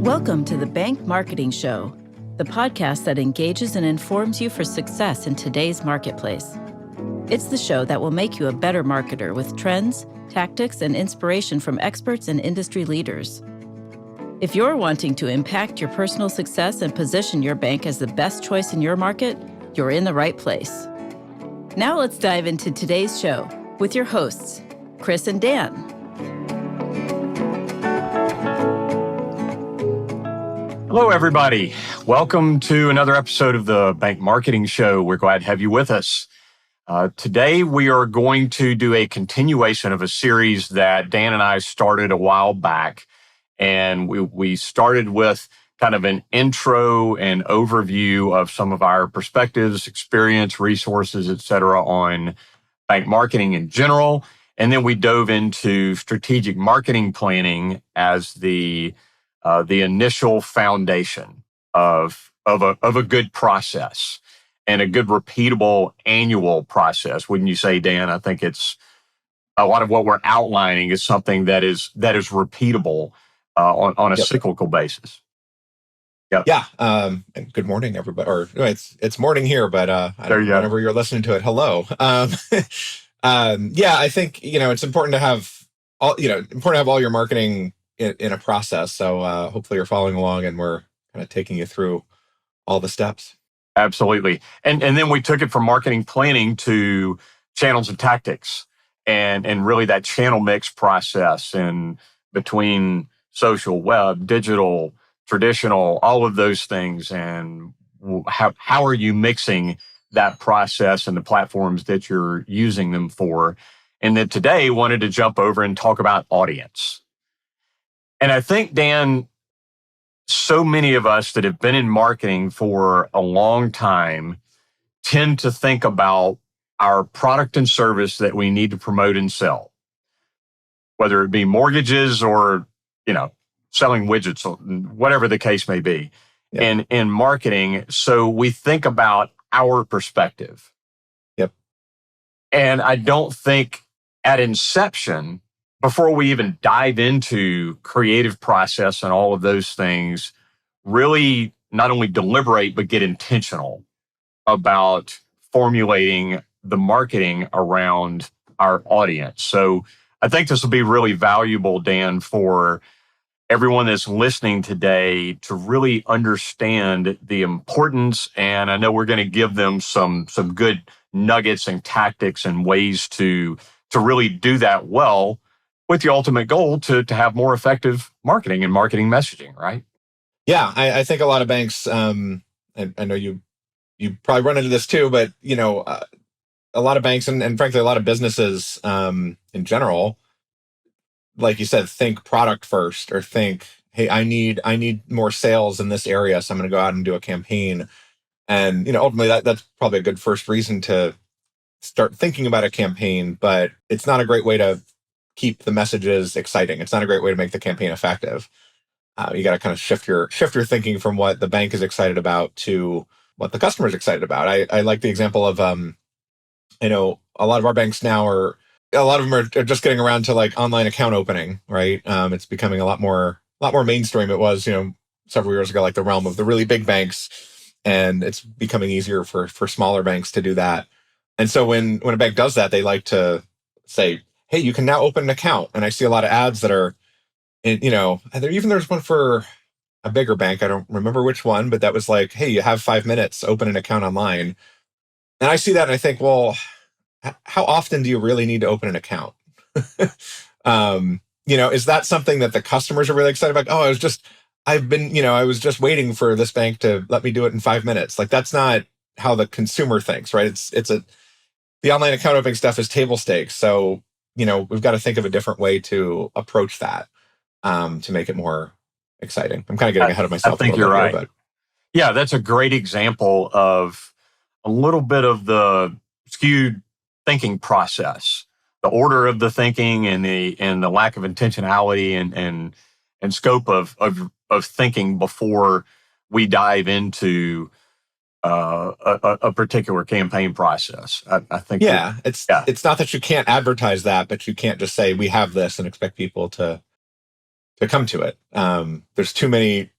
Welcome to the Bank Marketing Show, the podcast that engages and informs you for success in today's marketplace. It's the show that will make you a better marketer with trends, tactics, and inspiration from experts and industry leaders. If you're wanting to impact your personal success and position your bank as the best choice in your market, you're in the right place. Now let's dive into today's show with your hosts, Chris and Dan. Hello, everybody. Welcome to another episode of the Bank Marketing Show. We're glad to have you with us. Today, we are going to do a continuation of a series that Dan and I started a while back. And we started with kind of an intro and overview of some of our perspectives, experience, resources, et cetera, on bank marketing in general. And then we dove into strategic marketing planning as the initial foundation of a good process and a good repeatable annual process. Wouldn't you say, Dan? I think it's a lot of what we're outlining is something that is repeatable on a cyclical basis. Yep. Yeah. And good morning, everybody. Or it's morning here, but whenever you're listening to it, hello. I think it's important to have all your marketing in a process. So hopefully you're following along, and we're kind of taking you through all the steps. Absolutely. And then we took it from marketing planning to channels and tactics, and really that channel mix process, and between social, web, digital, traditional, all of those things, and how are you mixing that process and the platforms that you're using them for. And then today wanted to jump over and talk about audience. And I think, Dan, so many of us that have been in marketing for a long time tend to think about our product and service that we need to promote and sell, whether it be mortgages or, selling widgets, or whatever the case may be in marketing. So we think about our perspective. Yep. And I don't think at inception, before we even dive into creative process and all of those things, really not only deliberate, but get intentional about formulating the marketing around our audience. So I think this will be really valuable, Dan, for everyone that's listening today to really understand the importance. And I know we're going to give them some good nuggets and tactics and ways to really do that well, with the ultimate goal to have more effective marketing and marketing messaging, right? Yeah, I think a lot of banks, and I know you probably run into this too, but a lot of banks and frankly a lot of businesses in general, like you said, think product first, or think, hey, I need more sales in this area, so I'm going to go out and do a campaign. And ultimately that's probably a good first reason to start thinking about a campaign, but it's not a great way to keep the messages exciting. It's not a great way to make the campaign effective. You got to kind of shift your thinking from what the bank is excited about to what the customer is excited about. I like the example of, a lot of our banks now a lot of them are just getting around to like online account opening, right? It's becoming a lot more mainstream. It was, several years ago, like the realm of the really big banks, and it's becoming easier for smaller banks to do that. And so when a bank does that, they like to say, hey, you can now open an account. And I see a lot of ads that are, there's one for a bigger bank. I don't remember which one, but that was like, hey, you have 5 minutes, open an account online. And I see that and I think, well, how often do you really need to open an account? Is that something that the customers are really excited about? Oh, I was just waiting for this bank to let me do it in 5 minutes. Like, that's not how the consumer thinks, right? The online account opening stuff is table stakes. So, we've got to think of a different way to approach that to make it more exciting. I'm kind of getting ahead of myself. I think you're right. But yeah, that's a great example of a little bit of the skewed thinking process, the order of the thinking, and the lack of intentionality and scope of thinking before we dive into a particular campaign process. I think. It's not that you can't advertise that, but you can't just say we have this and expect people to to come to it. There's too many,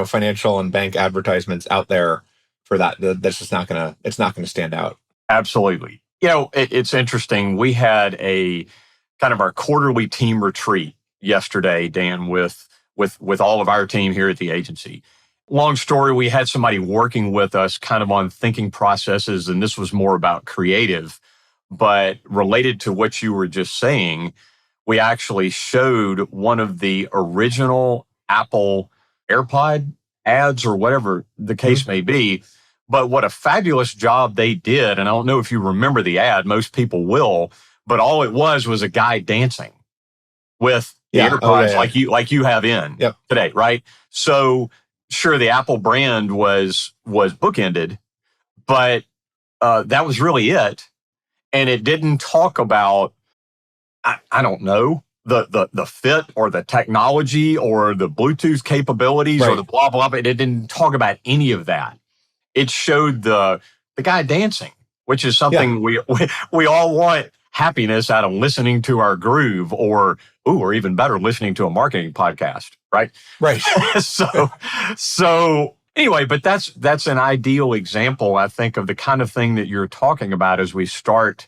financial and bank advertisements out there for that. That's just it's not gonna stand out. Absolutely. It's interesting. We had a kind of our quarterly team retreat yesterday, Dan, with all of our team here at the agency. Long story, we had somebody working with us kind of on thinking processes, and this was more about creative, but related to what you were just saying, we actually showed one of the original Apple AirPod ads or whatever the case may be. But what a fabulous job they did. And I don't know if you remember the ad, most people will, but all it was a guy dancing with the AirPods like you have in today, right? So sure, the Apple brand was bookended, but that was really it. And it didn't talk about, I don't know, the fit or the technology or the Bluetooth capabilities or the blah, blah, blah. It didn't talk about any of that. It showed the guy dancing, which is something we all want happiness out of listening to our groove or even better, listening to a marketing podcast, right? Right. So anyway, but that's an ideal example, I think, of the kind of thing that you're talking about as we start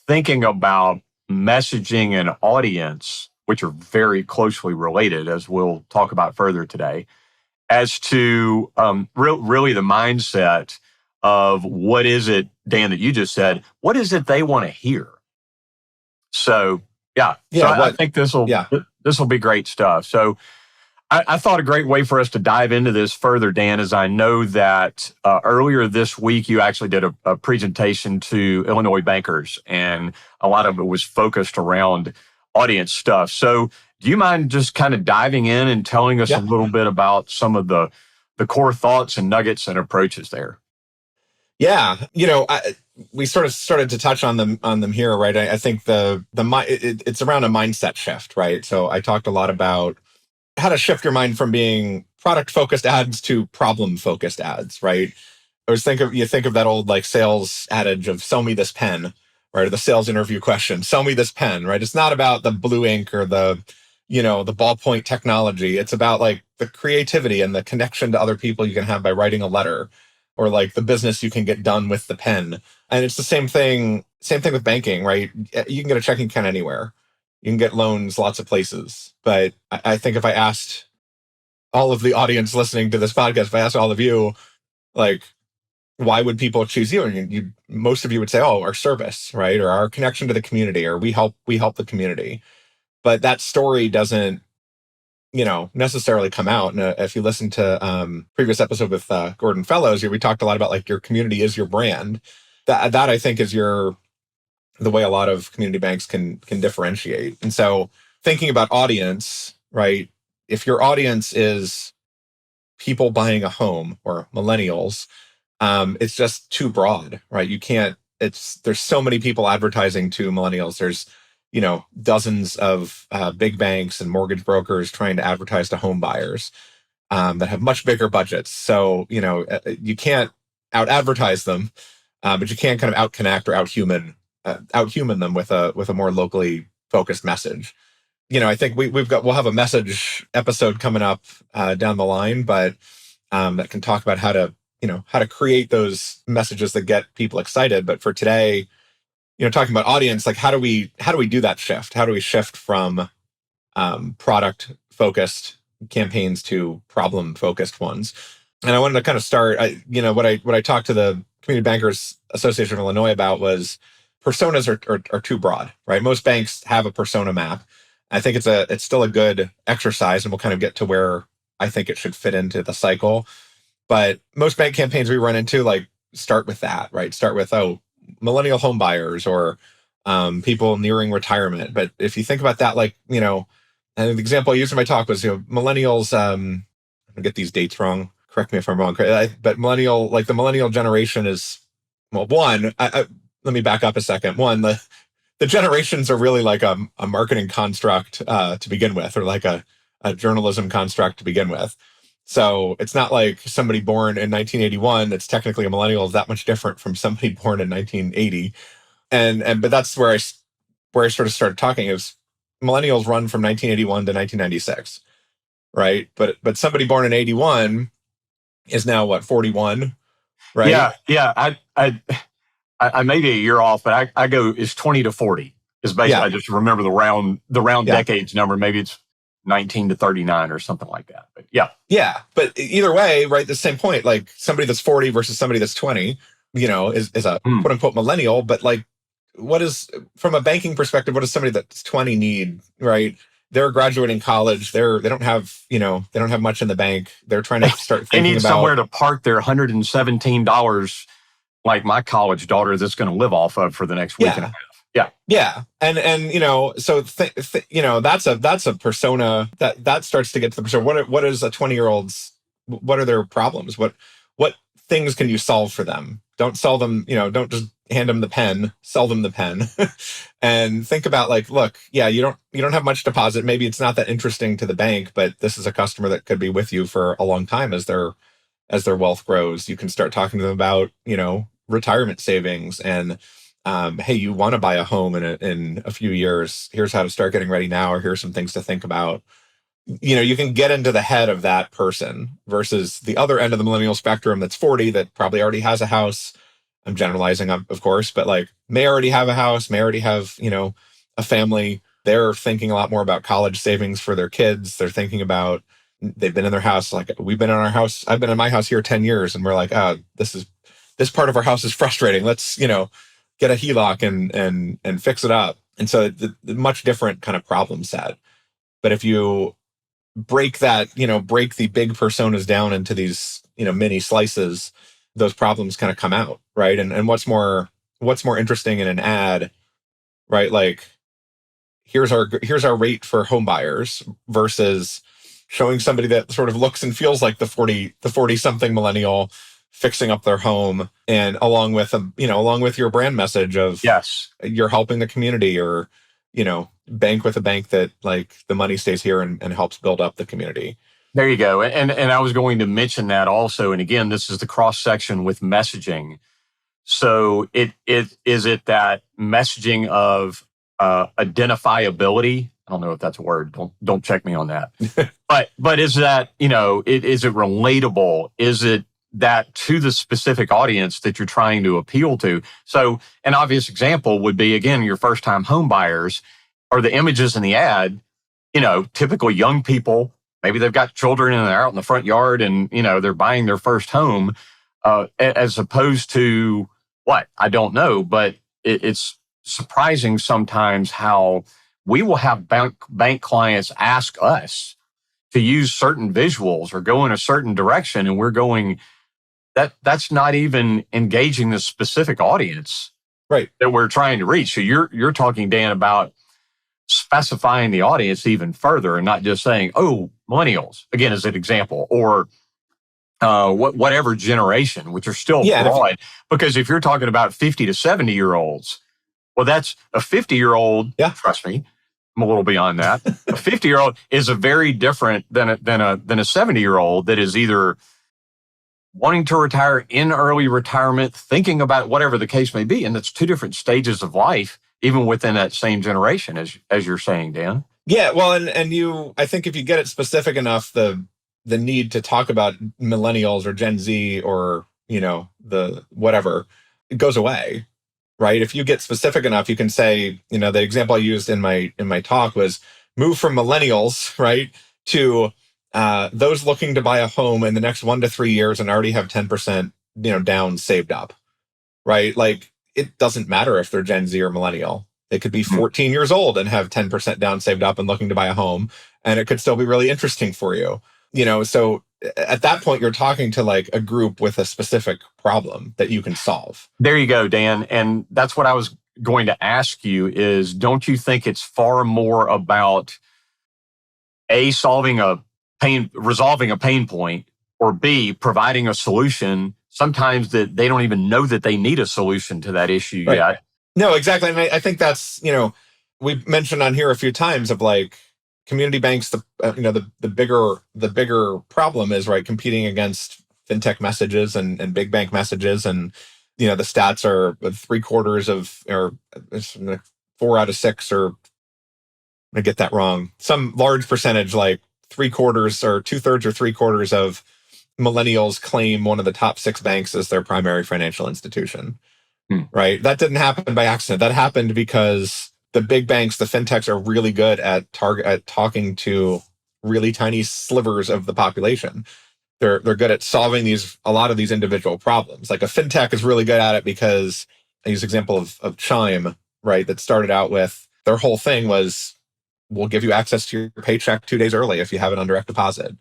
thinking about messaging and audience, which are very closely related, as we'll talk about further today, as to really the mindset of what is it, Dan, that you just said, what is it they want to hear? So, I think this will be great stuff. So I thought a great way for us to dive into this further, Dan, is I know that earlier this week you actually did a presentation to Illinois bankers, and a lot of it was focused around audience stuff. So do you mind just kind of diving in and telling us a little bit about some of the core thoughts and nuggets and approaches there? Yeah, we sort of started to touch on them here, right? I think it's around a mindset shift, right? So I talked a lot about how to shift your mind from being product-focused ads to problem-focused ads, right? I was think of that old like sales adage of "sell me this pen," right? Or the sales interview question, "Sell me this pen," right? It's not about the blue ink or the ballpoint technology. It's about like the creativity and the connection to other people you can have by writing a letter, or like the business you can get done with the pen. And it's the same thing with banking, right? You can get a checking account anywhere. You can get loans lots of places. But I think if I asked all of the audience listening to this podcast, if I asked all of you, like, why would people choose you? And most of you would say, oh, our service, right? Or our connection to the community, or we help the community. But that story doesn't, necessarily come out. And if you listen to previous episode with Gordon Fellows, we talked a lot about like your community is your brand. That I think is the way a lot of community banks can differentiate. And so thinking about audience, right? If your audience is people buying a home or millennials, it's just too broad, right? You can't, there's so many people advertising to millennials. There's, dozens of big banks and mortgage brokers trying to advertise to home buyers that have much bigger budgets. So, you can't out advertise them, but you can kind of out connect or out human them with a more locally focused message. I think we'll have a message episode coming up down the line, but that can talk about how to create those messages that get people excited. But for today, talking about audience, like how do we do that shift? How do we shift from product focused campaigns to problem focused ones? And I wanted to kind of start, what I talked to the Community Bankers Association of Illinois about was personas are too broad, right? Most banks have a persona map. I think it's still a good exercise, and we'll kind of get to where I think it should fit into the cycle. But most bank campaigns we run into like start with that, right? Start with, millennial home buyers or people nearing retirement. But if you think about that, like, and the example I used in my talk was, millennials, I get these dates wrong. Correct me if I'm wrong. But the millennial generation is, well, one, let me back up a second. One, the generations are really like a marketing construct to begin with, or like a journalism construct to begin with. So it's not like somebody born in 1981 that's technically a millennial is that much different from somebody born in 1980. But that's where I sort of started talking is millennials run from 1981 to 1996, right? But somebody born in 81 is now what, 41, right? Yeah. I may be a year off, but I go it's 20 to 40 is basically. Yeah. I just remember the round Yeah. decades number. Maybe it's 19 to 39 or something like that. But yeah. Yeah. But either way, right, the same point, like somebody that's 40 versus somebody that's 20, is a quote unquote millennial. But like, what is, from a banking perspective, what does somebody that's 20 need, right? They're graduating college. They don't have much in the bank. They're trying to start They thinking need about somewhere to park their $117 like my college daughter that's going to live off of for the next week and a half. Yeah. Yeah. And so that's a persona that starts to get to the persona. What is a 20-year-old's, what are their problems? What things can you solve for them? Don't sell them, don't just hand them the pen, sell them the pen. And think about like, look, yeah, you don't have much deposit. Maybe it's not that interesting to the bank, but this is a customer that could be with you for a long time as their wealth grows. You can start talking to them about, retirement savings and, hey, you want to buy a home in a few years. Here's how to start getting ready now, or here's some things to think about. You can get into the head of that person versus the other end of the millennial spectrum that's 40 that probably already has a house. I'm generalizing, of course, but like may already have a house, may already have, a family. They're thinking a lot more about college savings for their kids. They're thinking about, they've been in their house. Like we've been in our house. I've been in my house here 10 years and we're like, this part of our house is frustrating. Let's, get a HELOC and fix it up. And so the much different kind of problem set. But if you break the big personas down into these, mini slices, those problems kind of come out, right? And what's more interesting in an ad, right? Like here's our rate for home buyers versus showing somebody that sort of looks and feels like the 40 something millennial fixing up their home, and along with your brand message of, yes, you're helping the community, or bank with a bank that like the money stays here and helps build up the community. There you go. And I was going to mention that also. And again, this is the cross section with messaging. So it is that messaging of identifiability. I don't know if that's a word. Don't check me on that. but is that, is it relatable? Is it that to the specific audience that you're trying to appeal to? So an obvious example would be, again, your first time home buyers, or the images in the ad, typical young people, maybe they've got children and they're out in the front yard and, they're buying their first home, as opposed to what? I don't know, but it's surprising sometimes how we will have bank clients ask us to use certain visuals or go in a certain direction. And we're going, that's not even engaging the specific audience, right, that we're trying to reach. So you're talking, Dan, about specifying the audience even further and not just saying, oh, millennials, again, as an example, or whatever generation, which are still broad. Because if you're talking about 50 to 70-year-olds, well, that's a 50-year-old. Yeah. Trust me, I'm a little beyond that. A 50-year-old is a very different than a 70-year-old that is either wanting to retire, in early retirement, thinking about whatever the case may be. And that's two different stages of life, even within that same generation, as you're saying, Dan. Yeah, well, and I think if you get it specific enough, the need to talk about millennials or Gen Z or, the whatever, it goes away, right? If you get specific enough, you can say, the example I used in my talk was move from millennials, right, to those looking to buy a home in the next 1 to 3 years and already have 10%, down saved up, right? Like it doesn't matter if they're Gen Z or millennial. They could be 14 years old and have 10% down saved up and looking to buy a home, and it could still be really interesting for you. So at that point, you're talking to like a group with a specific problem that you can solve. There you go, Dan. And that's what I was going to ask you is, don't you think it's far more about A, resolving a pain point, or B, providing a solution, sometimes that they don't even know that they need a solution to that issue yet? No, exactly. And I think that's, we've mentioned on here a few times of like community banks, the bigger problem is, right, competing against fintech messages and big bank messages. And, the stats are 3/4 of, or 4 out of 6 or I get that wrong. Some large percentage, like 3/4 or 2/3 or 3/4 of millennials claim one of the top 6 banks as their primary financial institution. Right? That didn't happen by accident. That happened because the big banks, the fintechs, are really good at talking to really tiny slivers of the population. They're good at solving a lot of these individual problems. Like a fintech is really good at it because I use the example of Chime, right? That started out with their whole thing was, we'll give you access to your paycheck 2 days early if you have it on direct deposit.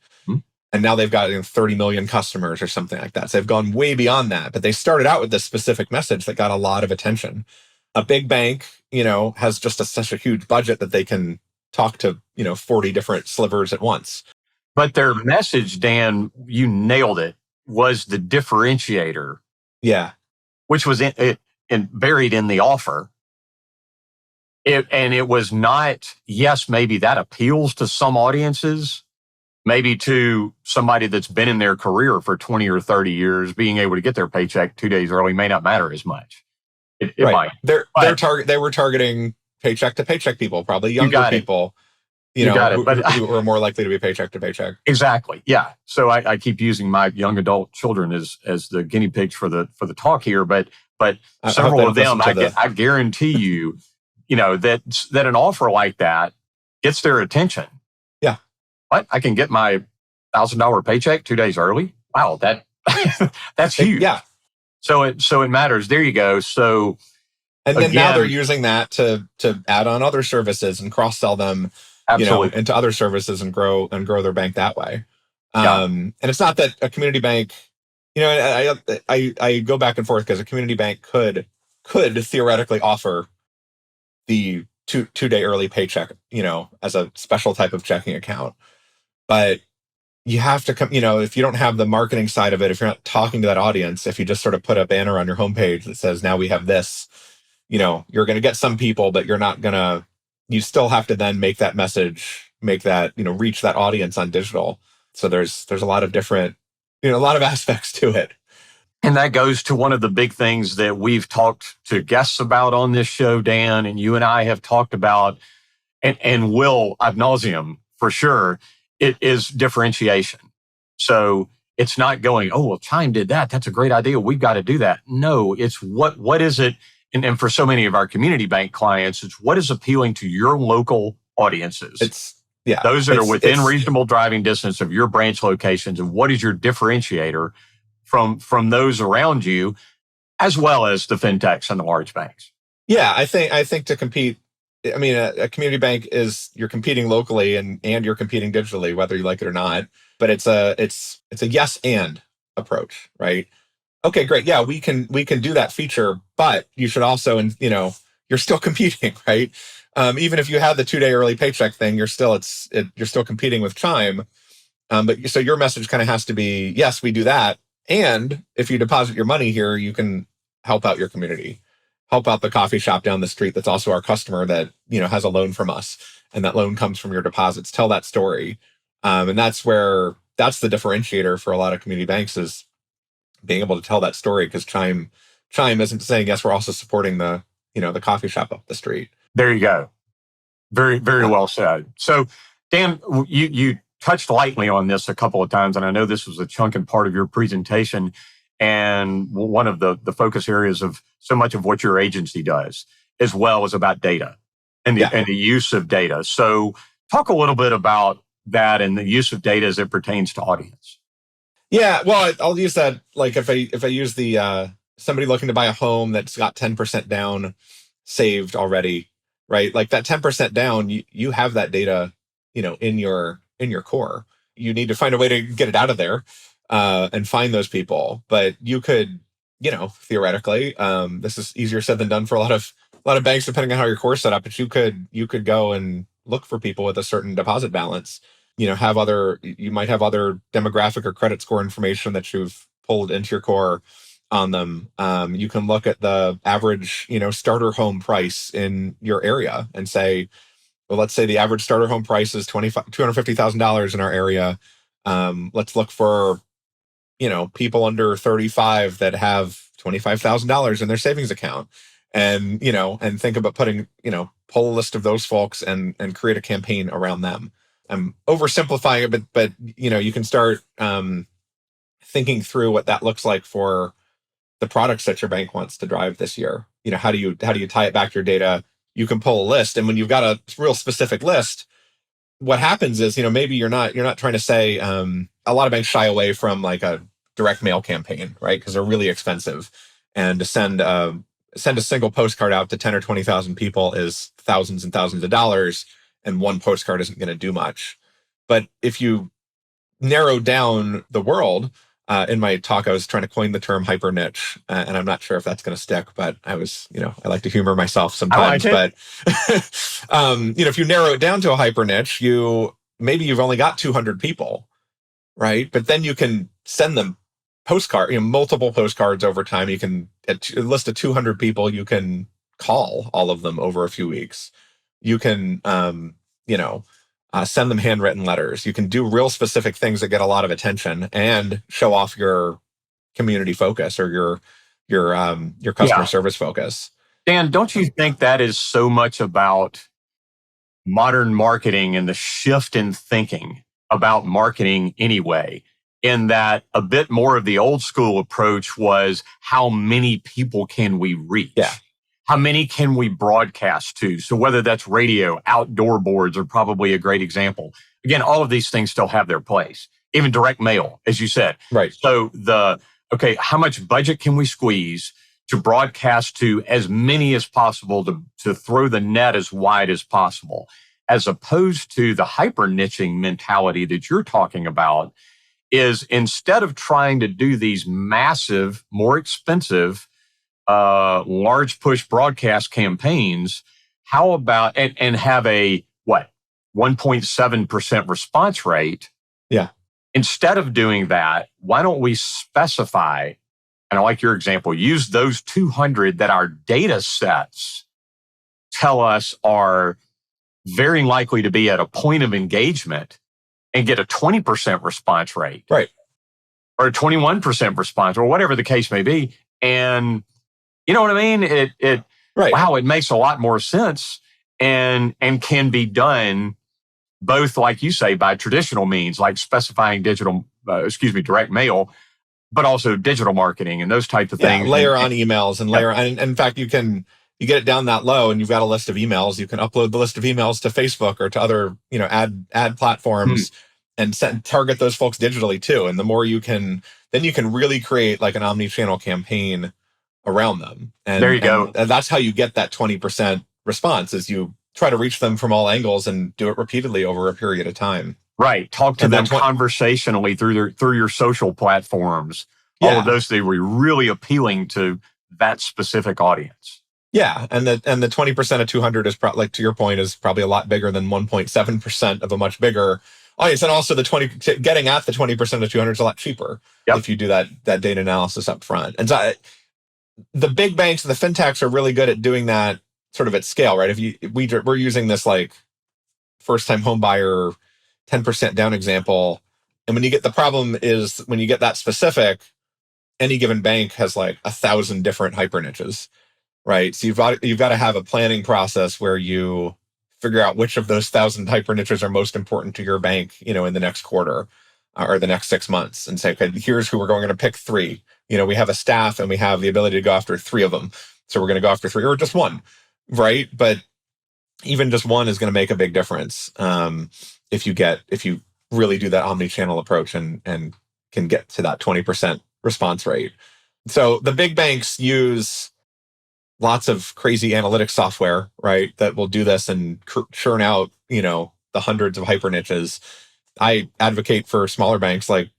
And now they've got 30 million customers or something like that. So they've gone way beyond that. But they started out with this specific message that got a lot of attention. A big bank, has just such a huge budget that they can talk to, 40 different slivers at once. But their message, Dan, you nailed it, was the differentiator. Yeah. Which was buried in the offer. It was not, yes, maybe that appeals to some audiences. Maybe to somebody that's been in their career for 20 or 30 years, being able to get their paycheck 2 days early may not matter as much. It right. might. They were targeting paycheck to paycheck people, probably younger people, who are more likely to be paycheck to paycheck. Exactly. Yeah. So I keep using my young adult children as the guinea pigs for the talk here, but several of them, I guarantee you, that an offer like that gets their attention. What? I can get my $1,000 paycheck 2 days early? Wow, that's huge. Yeah. So it matters. There you go. So and then now they're using that to add on other services and cross sell them, into other services and grow their bank that way. And it's not that a community bank, I go back and forth because a community bank could theoretically offer the two-day early paycheck, as a special type of checking account. But you have to come, if you don't have the marketing side of it, if you're not talking to that audience, if you just sort of put a banner on your homepage that says, now we have this, you're going to get some people, but you still have to then make that message, reach that audience on digital. So there's a lot of different, a lot of aspects to it. And that goes to one of the big things that we've talked to guests about on this show, Dan, and you and I have talked about, and will ad nauseum for sure. It is differentiation. So it's not going, oh, well, Chime did that. That's a great idea. We've got to do that. No, it's what is it? And for so many of our community bank clients, it's what is appealing to your local audiences. Those that are within reasonable driving distance of your branch locations. And what is your differentiator from those around you, as well as the fintechs and the large banks? Yeah, I think to compete, a community bank is, you're competing locally and you're competing digitally, whether you like it or not. But it's a yes and approach, right? Okay, great. Yeah, we can do that feature, but you should also, you're still competing, right? Even if you have the 2-day early paycheck thing, you're still competing with Chime. But so your message kind of has to be, yes, we do that, and if you deposit your money here, you can help out your community. Help out the coffee shop down the street that's also our customer that, has a loan from us, and that loan comes from your deposits. Tell that story. And that's the differentiator for a lot of community banks, is being able to tell that story, because Chime isn't saying, yes, we're also supporting the coffee shop up the street. There you go. Very, very well said. So, Dan, you touched lightly on this a couple of times, and I know this was a chunk and part of your presentation. And one of the focus areas of so much of what your agency does, as well, is about data and the use of data. So talk a little bit about that and the use of data as it pertains to audience. Yeah, well, I'll use that, like if I use the somebody looking to buy a home that's got 10% down saved already, right? Like that 10% down, you have that data, in your core. You need to find a way to get it out of there. And find those people. But you could, theoretically, this is easier said than done for a lot of banks, depending on how your core is set up. But you could go and look for people with a certain deposit balance. You might have other demographic or credit score information that you've pulled into your core on them. You can look at the average, starter home price in your area and say, well, let's say the average starter home price is $250,000 in our area. Let's look for people under 35 that have $25,000 in their savings account, and think about putting, pull a list of those folks and create a campaign around them. I'm oversimplifying it, but you can start thinking through what that looks like for the products that your bank wants to drive this year. How do you tie it back to your data? You can pull a list, and when you've got a real specific list, what happens is, maybe you're not trying to say, a lot of banks shy away from like a direct mail campaign, right? Because they're really expensive, and to send a single postcard out to 10 or 20,000 people is thousands and thousands of dollars, and one postcard isn't going to do much. But if you narrow down the world, in my talk, I was trying to coin the term hyper niche, and I'm not sure if that's going to stick, but I like to humor myself sometimes. But if you narrow it down to a hyper niche, maybe you've only got 200 people, right? But then you can send them multiple postcards over time. You can a list of 200 people. You can call all of them over a few weeks. You can send them handwritten letters. You can do real specific things that get a lot of attention and show off your community focus or your customer service focus. Dan, don't you think that is so much about modern marketing and the shift in thinking about marketing anyway, in that a bit more of the old school approach was how many people can we reach? Yeah. How many can we broadcast to? So whether that's radio, outdoor boards are probably a great example. Again, all of these things still have their place. Even direct mail, as you said. Right. So how much budget can we squeeze to broadcast to as many as possible, to throw the net as wide as possible, as opposed to the hyper niching mentality that you're talking about, is instead of trying to do these massive, more expensive, large push broadcast campaigns, how about and have a 1.7% response rate? Yeah. Instead of doing that, why don't we specify, and I like your example, use those 200 that our data sets tell us are very likely to be at a point of engagement, and get a 20% response rate. Right. Or a 21% response, or whatever the case may be. And you know what I mean? Right. Wow, it makes a lot more sense and can be done both, like you say, by traditional means, like specifying direct mail, but also digital marketing and those types of things. Layer on emails and layer on. And in fact, you get it down that low and you've got a list of emails. You can upload the list of emails to Facebook or to other, ad platforms and target those folks digitally too. And the more then you can really create like an omni-channel campaign around them. And there you go. And that's how you get that 20% response, is you try to reach them from all angles and do it repeatedly over a period of time. Right. Talk to them conversationally through your social platforms. All of those, they were really appealing to that specific audience. Yeah. And the 20% of 200 is probably, like to your point, is probably a lot bigger than 1.7% of a much bigger audience. And also getting at the 20% of 200 is a lot cheaper if you do that data analysis up front. And so the big banks and the fintechs are really good at doing that sort of at scale, right? We're using this like first-time home buyer 10% down example. And the problem is when you get that specific, any given bank has like 1,000 different hyper niches, right? So you've got to have a planning process where you figure out which of those 1,000 hyper niches are most important to your bank, in the next quarter or the next 6 months, and say, okay, here's who we're going to pick 3. We have a staff and we have the ability to go after 3 of them. So we're going to go after 3 or just 1, right? But even just 1 is going to make a big difference if you really do that omni-channel approach and can get to that 20% response rate. So the big banks use lots of crazy analytics software, right, that will do this and churn out, the hundreds of hyper niches. I advocate for smaller banks, like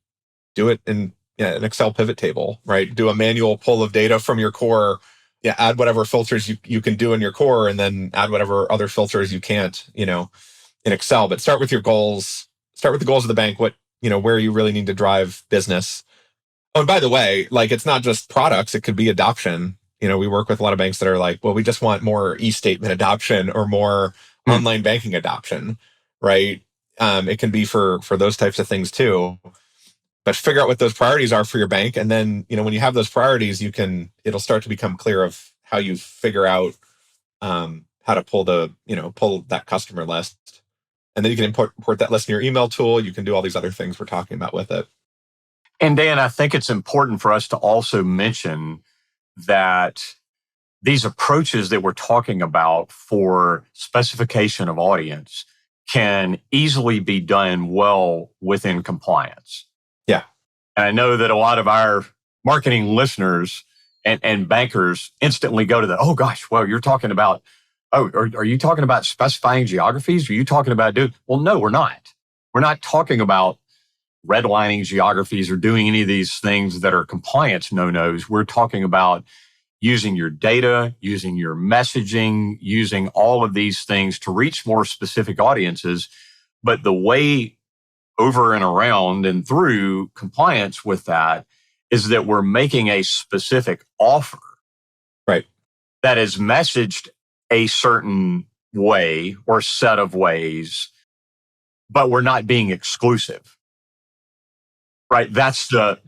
do it in an Excel pivot table, right? Do a manual pull of data from your core, add whatever filters you can do in your core, and then add whatever other filters you can't, in Excel. But start with your goals. Start with the goals of the bank, where you really need to drive business. Oh, and by the way, like it's not just products, it could be adoption. We work with a lot of banks that are like, well, we just want more e-statement adoption or more online banking adoption, right? It can be for those types of things too. But figure out what those priorities are for your bank. And then, when you have those priorities, it'll start to become clear of how you figure out pull pull that customer list. And then you can import that list in your email tool. You can do all these other things we're talking about with it. And Dan, I think it's important for us to also mention that these approaches that we're talking about for specification of audience can easily be done well within compliance. Yeah. And I know that a lot of our marketing listeners and bankers instantly go to the, oh gosh, well, you're talking about, are you talking about specifying geographies? Are you talking about well, no, we're not. We're not talking about redlining geographies or doing any of these things that are compliance no-nos. We're talking about using your data, using your messaging, using all of these things to reach more specific audiences. But the way over and around and through compliance with that is that we're making a specific offer, right, that is messaged a certain way or set of ways, but we're not being exclusive. Right. That's the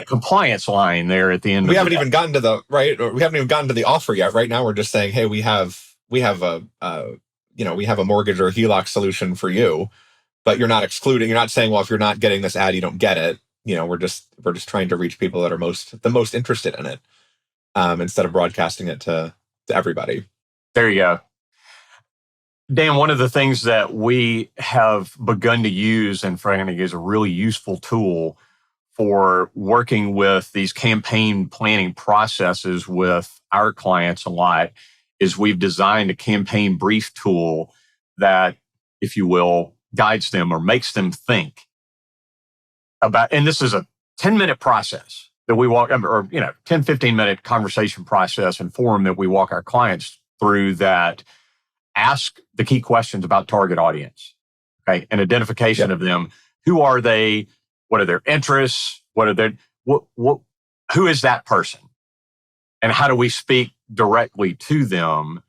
compliance line there at the end. We haven't even gotten to the right, or we haven't even gotten to the offer yet. Right now, we're just saying, hey, we have a mortgage or a HELOC solution for you, but you're not excluding. You're not saying, well, if you're not getting this ad, you don't get it. We're just trying to reach people that are the most interested in it, instead of broadcasting it to everybody. There you go. Dan, one of the things that we have begun to use and frankly is a really useful tool for working with these campaign planning processes with our clients a lot is we've designed a campaign brief tool that, if you will, guides them or makes them think about, and this is a 10-minute process that we walk, or 10, 15-minute conversation process and forum that we walk our clients through that ask the key questions about target audience, okay, and identification of them. Who are they? What are their interests? Who is that person? And how do we speak directly to them?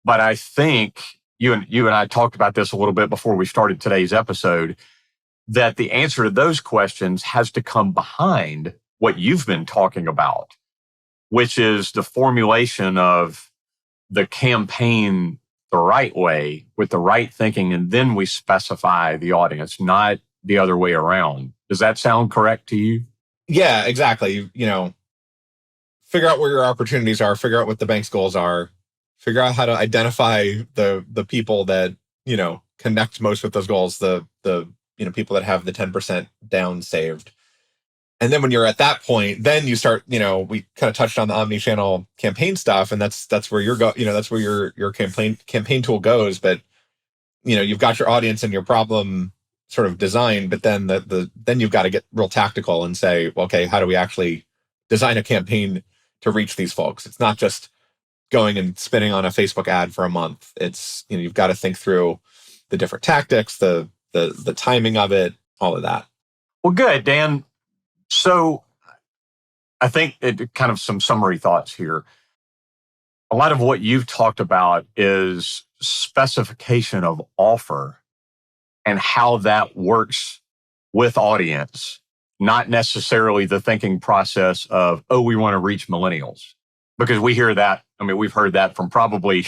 But I think you and I talked about this a little bit before we started today's episode, that the answer to those questions has to come behind what you've been talking about, which is the formulation of the campaign the right way with the right thinking, and then we specify the audience, not the other way around. Does that sound correct to you? Yeah, exactly. Figure out where your opportunities are, figure out what the bank's goals are, figure out how to identify the people that, connect most with those goals, the people that have the 10% down saved. And then when you're at that point, then you start, we kind of touched on the omni-channel campaign stuff, and that's where that's where your campaign tool goes. But, you've got your audience and your problem sort of designed, but then then you've got to get real tactical and say, well, okay, how do we actually design a campaign to reach these folks? It's not just going and spinning on a Facebook ad for a month. It's, you've got to think through the different tactics, the timing of it, all of that. Well, good, Dan. So I think kind of some summary thoughts here. A lot of what you've talked about is specification of offer and how that works with audience, not necessarily the thinking process of, oh, we want to reach millennials. Because we hear that, we've heard that from probably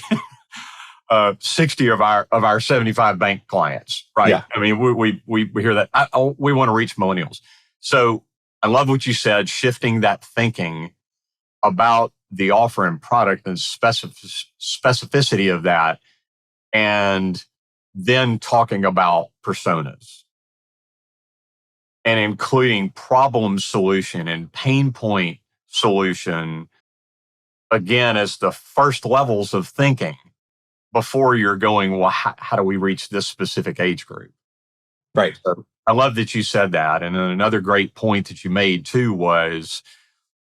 60 of our 75 bank clients, right? Yeah. We hear that, we want to reach millennials. So I love what you said, shifting that thinking about the offer and product and specificity of that, and then talking about personas and including problem solution and pain point solution, again, as the first levels of thinking before you're going, well, how do we reach this specific age group? Right. So I love that you said that. And then another great point that you made too was,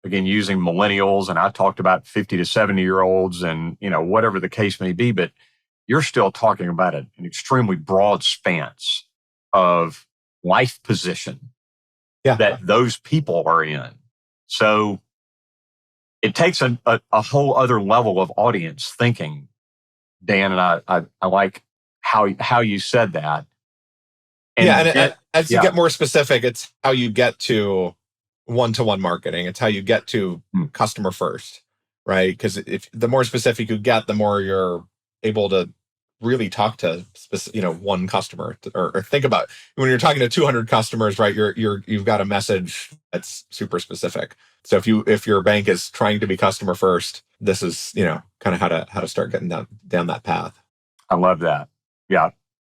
again, using millennials, and I talked about 50 to 70-year-olds and, whatever the case may be, but you're still talking about an extremely broad span of life position that those people are in. So it takes a whole other level of audience thinking, Dan, and I like how you said that. And as you get more specific, it's how you get to one-to-one marketing. It's how you get to customer first, right? Because if the more specific you get, the more you're able to really talk to one customer, or think about when you're talking to 200 customers, right? You've got a message that's super specific. So if your bank is trying to be customer first, this is kind of how to start getting down that path. I love that. Yeah.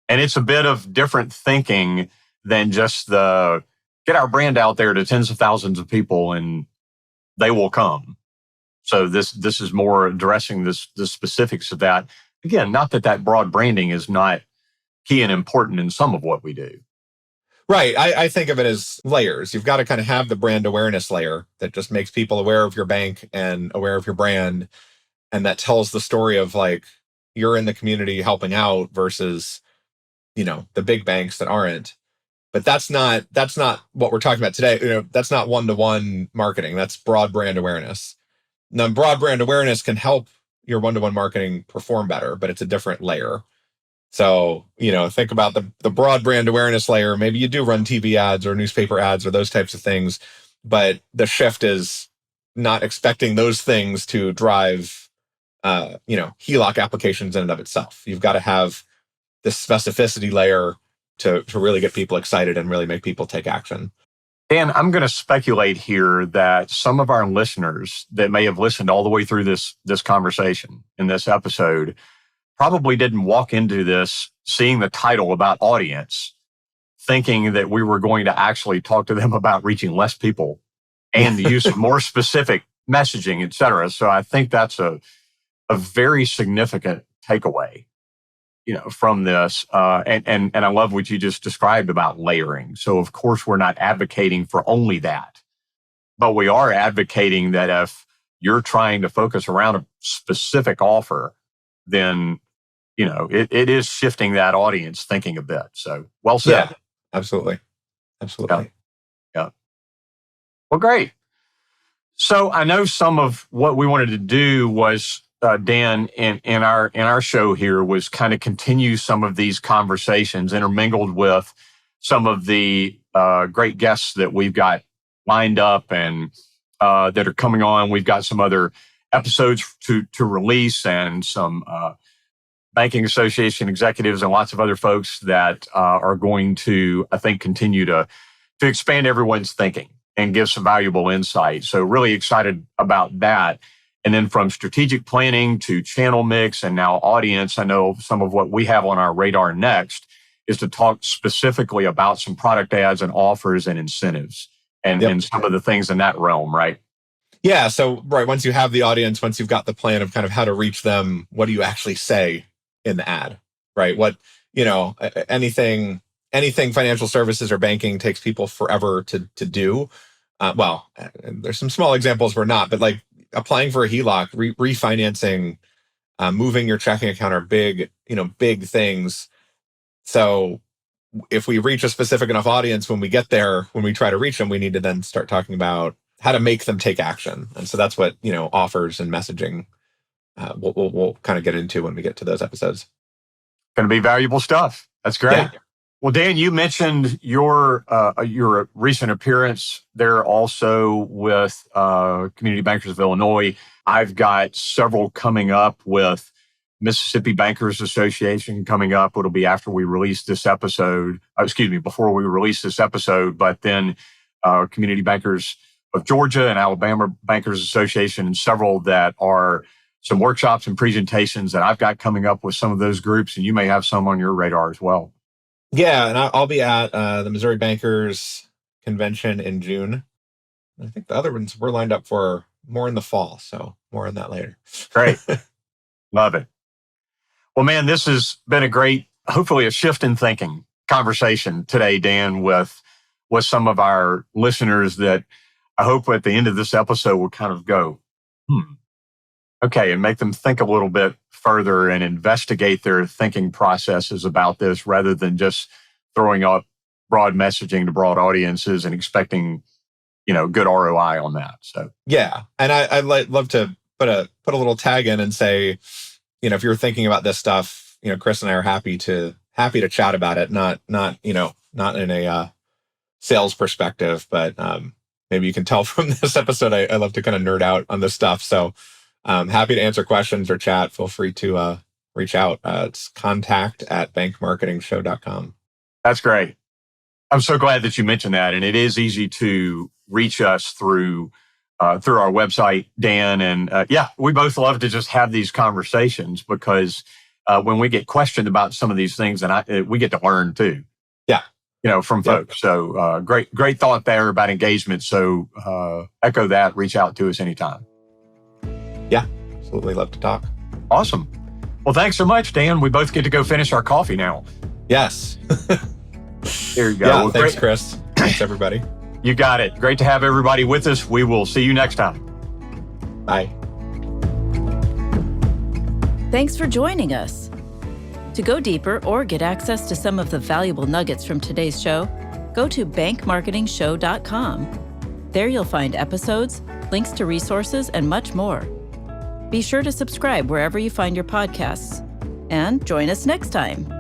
And it's a bit of different thinking than just the get our brand out there to tens of thousands of people and they will come. So this is more addressing the specifics of that. Again, not that broad branding is not key and important in some of what we do. Right. I think of it as layers. You've got to kind of have the brand awareness layer that just makes people aware of your bank and aware of your brand. And that tells the story of like, you're in the community helping out versus, the big banks that aren't. But that's not what we're talking about today. That's not one-to-one marketing. That's broad brand awareness. Now, broad brand awareness can help your one-to-one marketing perform better, but it's a different layer. So, think about the broad brand awareness layer. Maybe you do run TV ads or newspaper ads or those types of things, but the shift is not expecting those things to drive, HELOC applications in and of itself. You've got to have this specificity layer to really get people excited and really make people take action. Dan, I'm going to speculate here that some of our listeners that may have listened all the way through this conversation in this episode probably didn't walk into this seeing the title about audience, thinking that we were going to actually talk to them about reaching less people and the use of more specific messaging, et cetera. So I think that's a very significant takeaway, from this. And I love what you just described about layering. So of course, we're not advocating for only that, but we are advocating that if you're trying to focus around a specific offer, then, it is shifting that audience thinking a bit. So well said. Yeah, absolutely. Yeah. Well, great. So I know some of what we wanted to do was, Dan, in our show here was kind of continue some of these conversations intermingled with some of the great guests that we've got lined up and that are coming on. We've got some other episodes to release and some banking association executives and lots of other folks that are going to, I think, continue to expand everyone's thinking and give some valuable insight. So really excited about that. And then from strategic planning to channel mix and now audience, I know some of what we have on our radar next is to talk specifically about some product ads and offers and incentives and some of the things in that realm, right? Yeah. So, right. Once you have the audience, once you've got the plan of kind of how to reach them, what do you actually say in the ad, right? What, anything financial services or banking takes people forever to do. There's some small examples where not, but like applying for a HELOC, refinancing, moving your checking account are big things. So if we reach a specific enough audience, when we get there, when we try to reach them, we need to then start talking about how to make them take action. And so that's what, offers and messaging we'll kind of get into when we get to those episodes. Going to be valuable stuff. That's great. Yeah. Well, Dan, you mentioned your recent appearance there also with Community Bankers of Illinois. I've got several coming up with Mississippi Bankers Association coming up. It'll be after we release this episode. Before we release this episode. But then Community Bankers of Georgia and Alabama Bankers Association and several that are some workshops and presentations that I've got coming up with some of those groups. And you may have some on your radar as well. Yeah, and I'll be at the Missouri Bankers Convention in June. I think the other ones we're lined up for more in the fall, so more on that later. Great. Love it. Well, man, this has been a great, hopefully a shift in thinking conversation today, Dan, with some of our listeners that I hope at the end of this episode will kind of go, okay, and make them think a little bit further and investigate their thinking processes about this rather than just throwing out broad messaging to broad audiences and expecting, good ROI on that. So yeah, and I'd love to put a little tag in and say, if you're thinking about this stuff, Chris and I are happy to chat about it. Not in a sales perspective, but maybe you can tell from this episode, I love to kind of nerd out on this stuff. So happy to answer questions or chat. Feel free to reach out. It's contact@bankmarketingshow.com. That's great. I'm so glad that you mentioned that. And it is easy to reach us through our website, Dan. And we both love to just have these conversations because when we get questioned about some of these things, and we get to learn too. Yeah. From folks. So great thought there about engagement. So echo that, reach out to us anytime. Yeah, absolutely. Love to talk. Awesome. Well, thanks so much, Dan. We both get to go finish our coffee now. Yes. There you go. Yeah, well, thanks, Chris. Thanks, everybody. You got it. Great to have everybody with us. We will see you next time. Bye. Thanks for joining us. To go deeper or get access to some of the valuable nuggets from today's show, go to bankmarketingshow.com. There you'll find episodes, links to resources, and much more. Be sure to subscribe wherever you find your podcasts. And join us next time.